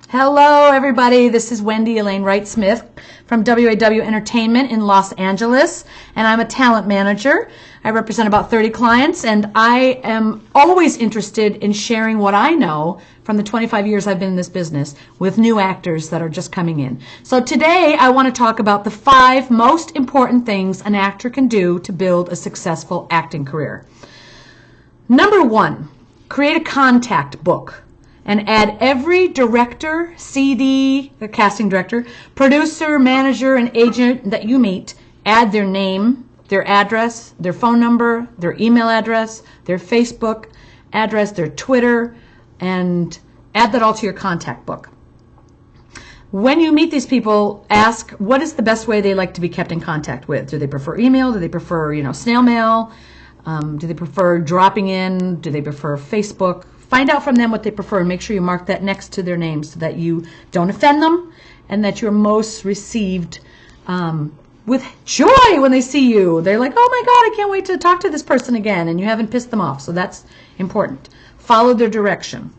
Hello, everybody. This is Wendy Alane Wright Smith from WAW Entertainment in Los Angeles, and I'm a talent manager. I represent about 30 clients, and I am always interested in sharing what I know from the 25 years I've been in this business with new actors that are just coming in. So today I want to talk about the 5 most important things an actor can do to build a successful acting career. Number 1, create a contact book and add every director, CD, the casting director, producer, manager, and agent that you meet. Add their name, their address, their phone number, their email address, their Facebook address, their Twitter, and add that all to your contact book. When you meet these people, ask what is the best way they like to be kept in contact with. Do they prefer email? Do they prefer, snail mail? Do they prefer dropping in? Do they prefer Facebook? Find out from them what they prefer and make sure you mark that next to their name so that you don't offend them and that you're most received with joy when they see you. They're like, oh my God, I can't wait to talk to this person again, and you haven't pissed them off. So that's important. Follow their direction.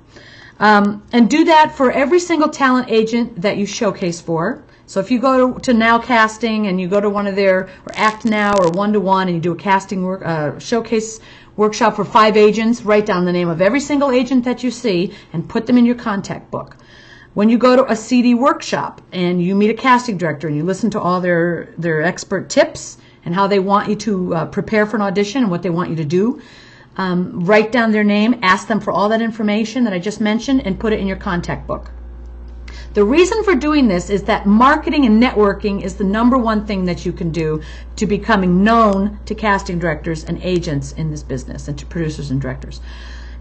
And do that for every single talent agent that you showcase for. So if you go to Now Casting and you go to one of their, or Act Now or 1-to-1, and you do a casting showcase workshop for 5 agents, write down the name of every single agent that you see and put them in your contact book. When you go to a CD workshop and you meet a casting director and you listen to all their expert tips and how they want you to prepare for an audition and what they want you to do, write down their name, ask them for all that information that I just mentioned, and put it in your contact book. The reason for doing this is that marketing and networking is the #1 thing that you can do to becoming known to casting directors and agents in this business, and to producers and directors.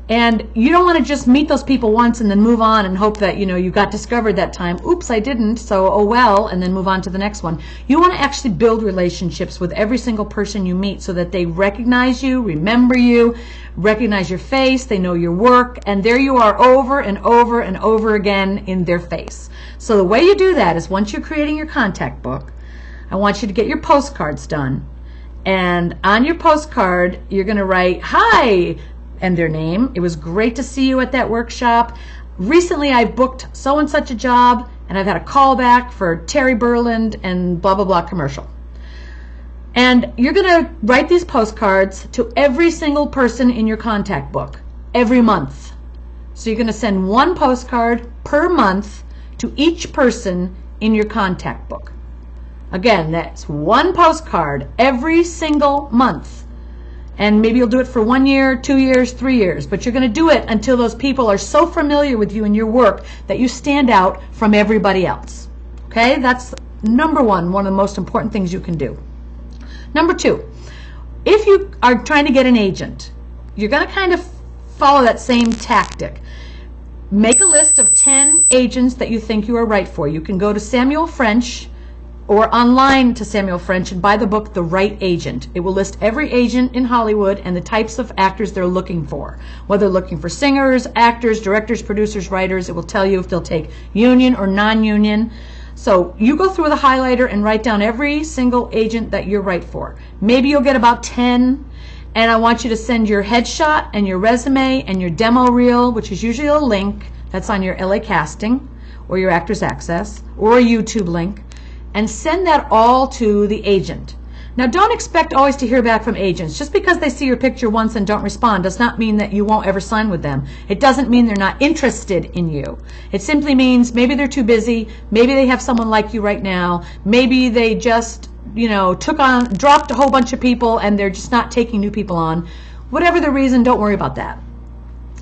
And you don't want to just meet those people once and then move on and hope that you got discovered that time. Oops, I didn't, so oh well, and then move on to the next one. You want to actually build relationships with every single person you meet so that they recognize you, remember you, recognize your face, they know your work, and there you are over and over and over again in their face. So the way you do that is, once you're creating your contact book, I want you to get your postcards done. And on your postcard, you're going to write, "Hi," and their name. "It was great to see you at that workshop. Recently I booked so and such a job, and I've had a call back for Terry Berland and blah blah blah commercial." And you're going to write these postcards to every single person in your contact book every month. So you're going to send 1 postcard per month to each person in your contact book. Again, that's 1 postcard every single month. And maybe you'll do it for 1 year, 2 years, 3 years, but you're going to do it until those people are so familiar with you and your work that you stand out from everybody else. Okay, that's #1, one of the most important things you can do. Number 2, if you are trying to get an agent, you're going to kind of follow that same tactic. Make a list of 10 agents that you think you are right for. You can go to Samuel French or online to Samuel French and buy the book The Right Agent. It will list every agent in Hollywood and the types of actors they're looking for. Whether they're looking for singers, actors, directors, producers, writers, it will tell you if they'll take union or non-union. So you go through with a highlighter and write down every single agent that you're right for. Maybe you'll get about 10, and I want you to send your headshot and your resume and your demo reel, which is usually a link that's on your LA Casting or your Actors Access or a YouTube link, and send that all to the agent. Now, don't expect always to hear back from agents. Just because they see your picture once and don't respond does not mean that you won't ever sign with them. It doesn't mean they're not interested in you. It simply means maybe they're too busy, maybe they have someone like you right now, maybe they just, dropped a whole bunch of people and they're just not taking new people on. Whatever the reason, don't worry about that.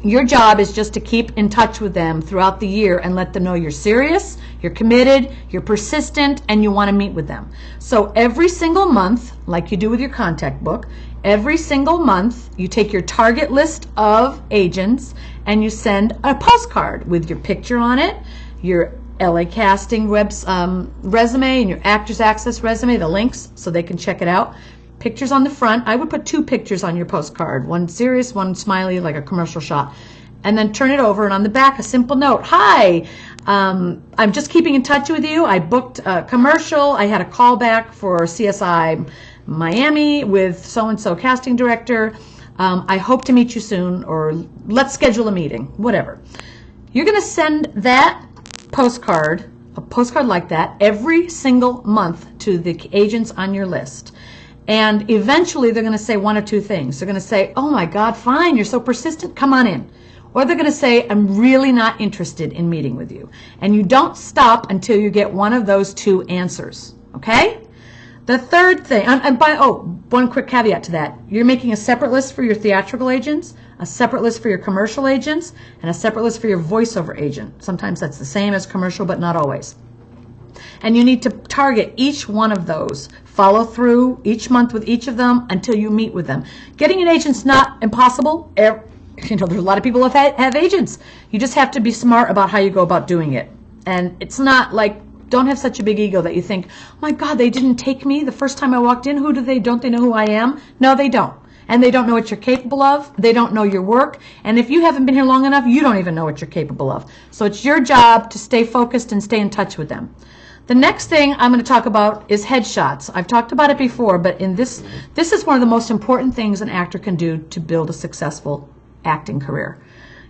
Your job is just to keep in touch with them throughout the year and let them know you're serious, you're committed, you're persistent, and you want to meet with them. So every single month, like you do with your contact book, every single month you take your target list of agents and you send a postcard with your picture on it, your LA Casting resume and your Actors Access resume, the links so they can check it out. Pictures on the front. I would put 2 pictures on your postcard, one serious, one smiley, like a commercial shot, and then turn it over, and on the back a simple note. "Hi, I'm just keeping in touch with you. I booked a commercial. I had a call back for CSI Miami with so-and-so casting director. I hope to meet you soon," or "let's schedule a meeting," whatever. You're going to send that a postcard like that every single month to the agents on your list. And eventually they're going to say one of two things. They're going to say, oh my God, fine, you're so persistent, come on in. Or they're going to say, I'm really not interested in meeting with you. And you don't stop until you get one of those two answers, okay? The third thing, one quick caveat to that. You're making a separate list for your theatrical agents, a separate list for your commercial agents, and a separate list for your voiceover agent. Sometimes that's the same as commercial, but not always. And you need to target each one of those. Follow through each month with each of them until you meet with them. Getting an agent's not impossible. You know, there's a lot of people who have agents. You just have to be smart about how you go about doing it. And it's not like, don't have such a big ego that you think, oh my God, they didn't take me the first time I walked in. Don't they know who I am? No, they don't. And they don't know what you're capable of. They don't know your work. And if you haven't been here long enough, you don't even know what you're capable of. So it's your job to stay focused and stay in touch with them. The next thing I'm going to talk about is headshots. I've talked about it before, but this is one of the most important things an actor can do to build a successful acting career.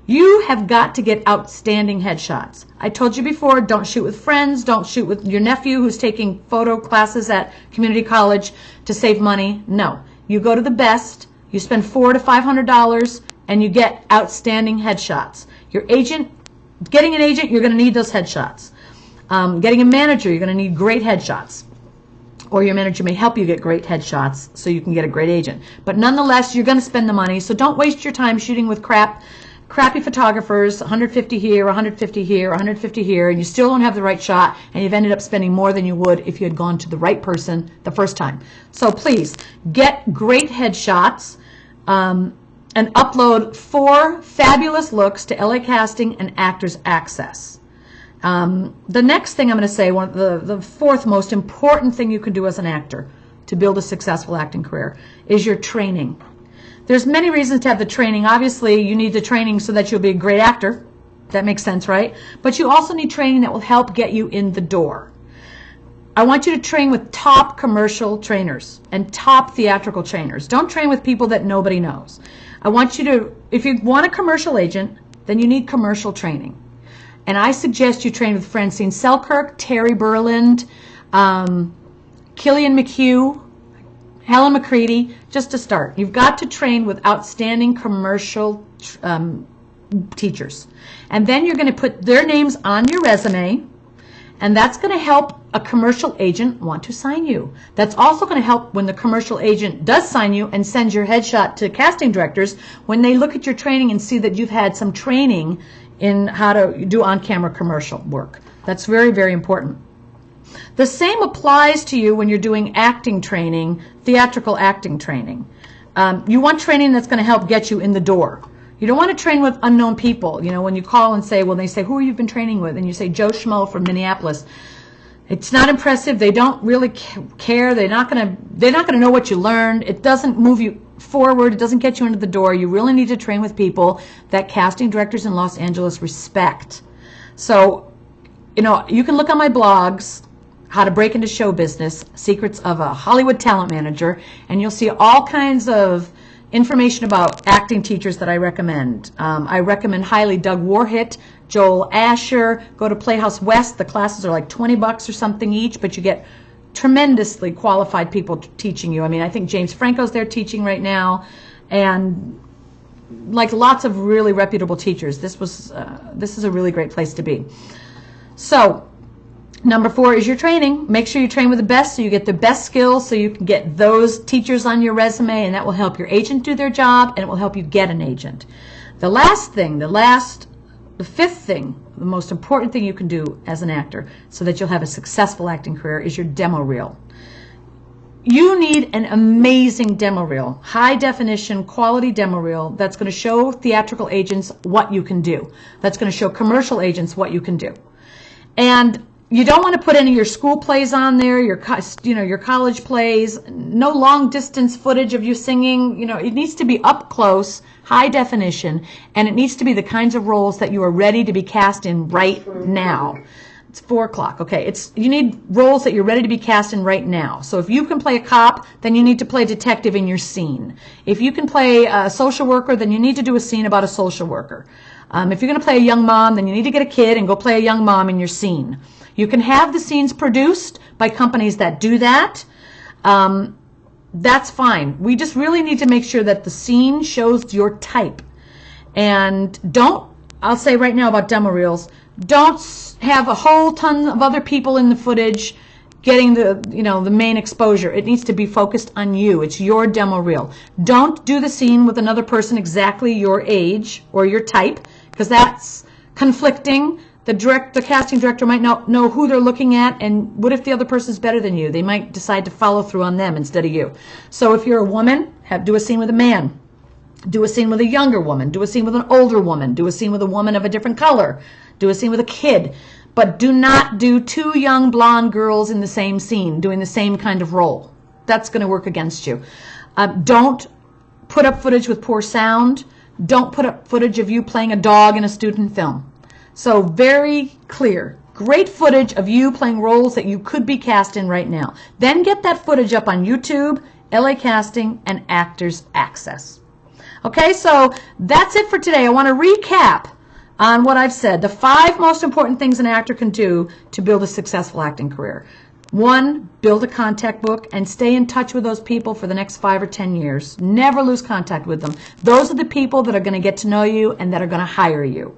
You have got to get outstanding headshots. I told you before, don't shoot with friends, don't shoot with your nephew who's taking photo classes at community college to save money. No. You go to the best, you spend $400 to $500, and you get outstanding headshots. Getting an agent, you're going to need those headshots. Getting a manager, you're going to need great headshots. Or your manager may help you get great headshots so you can get a great agent. But nonetheless, you're going to spend the money, so don't waste your time shooting with crappy photographers, 150 here, 150 here, 150 here, and you still don't have the right shot, and you've ended up spending more than you would if you had gone to the right person the first time. So please, get great headshots and upload 4 fabulous looks to LA Casting and Actors Access. The next thing I'm going to say, the fourth most important thing you can do as an actor to build a successful acting career is your training. There's many reasons to have the training. Obviously, you need the training so that you'll be a great actor. That makes sense, right? But you also need training that will help get you in the door. I want you to train with top commercial trainers and top theatrical trainers. Don't train with people that nobody knows. I want you to, if you want a commercial agent, then you need commercial training. And I suggest you train with Francine Selkirk, Terry Burland, Killian McHugh, Helen McCready, just to start. You've got to train with outstanding commercial teachers. And then you're going to put their names on your resume, and that's going to help a commercial agent want to sign you. That's also going to help when the commercial agent does sign you and sends your headshot to casting directors, when they look at your training and see that you've had some training in how to do on-camera commercial work. That's very, very important. The same applies to you when you're doing acting training, theatrical acting training. You want training that's going to help get you in the door. You don't want to train with unknown people. You know, when you call and say, well, they say, who have you been training with? And you say, Joe Schmo from Minneapolis. It's not impressive. They don't really care. They're not going to know what you learned. It doesn't move you forward. It doesn't get you into the door. You really need to train with people that casting directors in Los Angeles respect. So, you know, you can look on my blogs, How to Break into Show Business, Secrets of a Hollywood Talent Manager, and you'll see all kinds of information about acting teachers that I recommend. I recommend highly Doug Warhit, Joel Asher. Go to Playhouse West. The classes are like $20 or something each, but you get tremendously qualified people teaching you. I mean, I think James Franco's there teaching right now, and like lots of really reputable teachers. This is a really great place to be. So, number 4 is your training. Make sure you train with the best so you get the best skills so you can get those teachers on your resume, and that will help your agent do their job, and it will help you get an agent. The last thing, the fifth thing, the most important thing you can do as an actor so that you'll have a successful acting career is your demo reel. You need an amazing demo reel, high definition, quality demo reel that's going to show theatrical agents what you can do. That's going to show commercial agents what you can do. And you don't want to put any of your school plays on there, your college plays, no long distance footage of you singing. You know, it needs to be up close, high definition, and it needs to be the kinds of roles that you are ready to be cast in right now. It's 4 o'clock. Okay, you need roles that you're ready to be cast in right now. So if you can play a cop, then you need to play a detective in your scene. If you can play a social worker, then you need to do a scene about a social worker. If you're going to play a young mom, then you need to get a kid and go play a young mom in your scene. You can have the scenes produced by companies that do that. That's fine. We just really need to make sure that the scene shows your type. And I'll say right now about demo reels, don't have a whole ton of other people in the footage getting the main exposure. It needs to be focused on you. It's your demo reel. Don't do the scene with another person exactly your age or your type, because that's conflicting. The casting director might not know who they're looking at, and what if the other person's better than you? They might decide to follow through on them instead of you. So if you're a woman, do a scene with a man. Do a scene with a younger woman. Do a scene with an older woman. Do a scene with a woman of a different color. Do a scene with a kid. But do not do two young blonde girls in the same scene doing the same kind of role. That's going to work against you. Don't put up footage with poor sound. Don't put up footage of you playing a dog in a student film. So very clear. Great footage of you playing roles that you could be cast in right now. Then get that footage up on YouTube, LA Casting, and Actors Access. Okay, so that's it for today. I want to recap on what I've said. The 5 most important things an actor can do to build a successful acting career. 1, build a contact book and stay in touch with those people for the next 5 or 10 years. Never lose contact with them. Those are the people that are going to get to know you and that are going to hire you.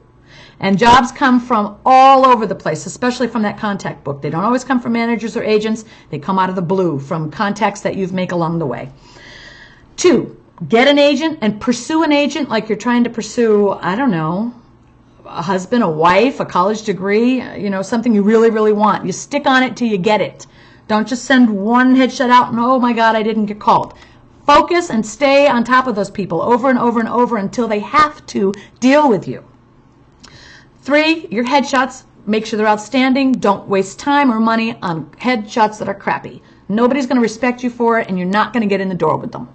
And jobs come from all over the place, especially from that contact book. They don't always come from managers or agents. They come out of the blue from contacts that you've made along the way. 2, get an agent and pursue an agent like you're trying to pursue, I don't know, a husband, a wife, a college degree, something you really, really want. You stick on it till you get it. Don't just send one headshot out and, oh my God, I didn't get called. Focus and stay on top of those people over and over and over until they have to deal with you. 3, your headshots, make sure they're outstanding. Don't waste time or money on headshots that are crappy. Nobody's going to respect you for it, and you're not going to get in the door with them.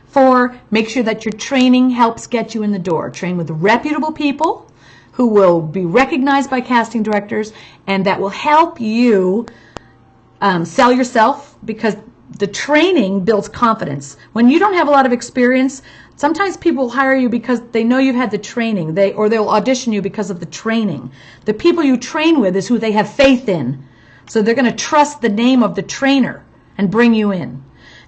4, make sure that your training helps get you in the door. Train with reputable people who will be recognized by casting directors, and that will help you sell yourself, because the training builds confidence. When you don't have a lot of experience, sometimes people hire you because they know you've had the training, or they'll audition you because of the training. The people you train with is who they have faith in. So they're going to trust the name of the trainer and bring you in.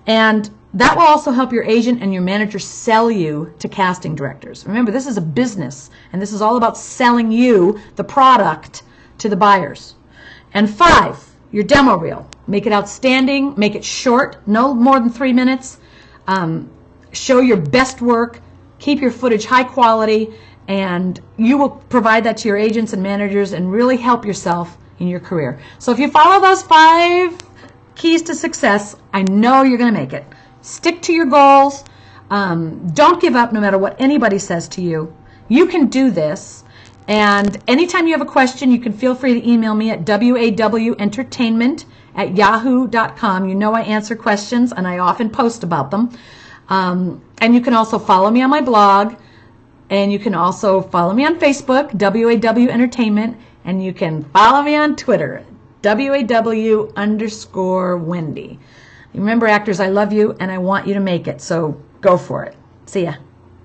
And that will also help your agent and your manager sell you to casting directors. Remember, this is a business, and this is all about selling you, the product, to the buyers. And 5, your demo reel. Make it outstanding, make it short, no more than 3 minutes. Show your best work, keep your footage high quality, and you will provide that to your agents and managers and really help yourself in your career. So if you follow those 5 keys to success, I know you're going to make it. Stick to your goals. Don't give up no matter what anybody says to you. You can do this. And anytime you have a question, you can feel free to email me at wawentertainment@yahoo.com. You know I answer questions, and I often post about them. And you can also follow me on my blog, and you can also follow me on Facebook, WAW Entertainment, and you can follow me on Twitter, WAW_Wendy. Remember, actors, I love you, and I want you to make it, so go for it. See ya.